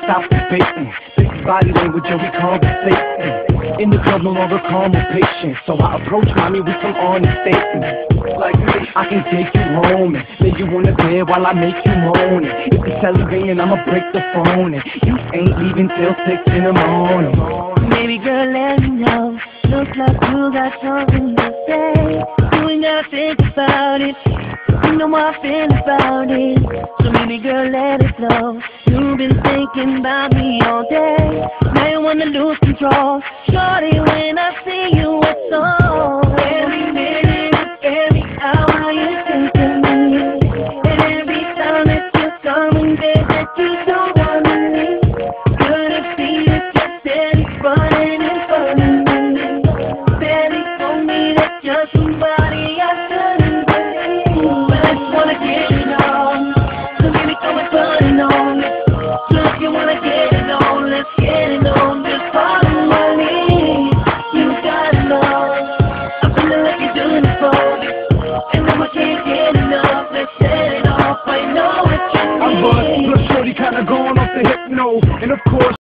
stop debating. This body language and we conversating. In the club, no longer calm or patient, so I approach mommy with some honest statements. Like, I can take you home and lay you on the bed while I make you moan. If the telly ringing, I'ma break the phone, and you ain't leaving till 6 in the morning. Baby girl, let me know. Looks like you got something to say. You ain't gotta think about it. You know how I feel about it. So baby girl, let it flow. You've been thinking about me all day. Now you wanna lose control. Shorty, when I see you, it's on. Every minute, every hour, you're thinking me. And every time that you're coming, babe, that you don't want me. Could it be that you're steady running in front of me? Steady told me that you're somebody I shouldn't be. But I just wanna get it on. So baby, come and put it on. Look, you wanna get it on. Let's get it on. Just follow my lead. You gotta know I'm feeling like you're doing it for me, and I can't get enough. Let's set it off. I know what you need. I'm buzzed, look, shorty kinda going off the hypno, and of course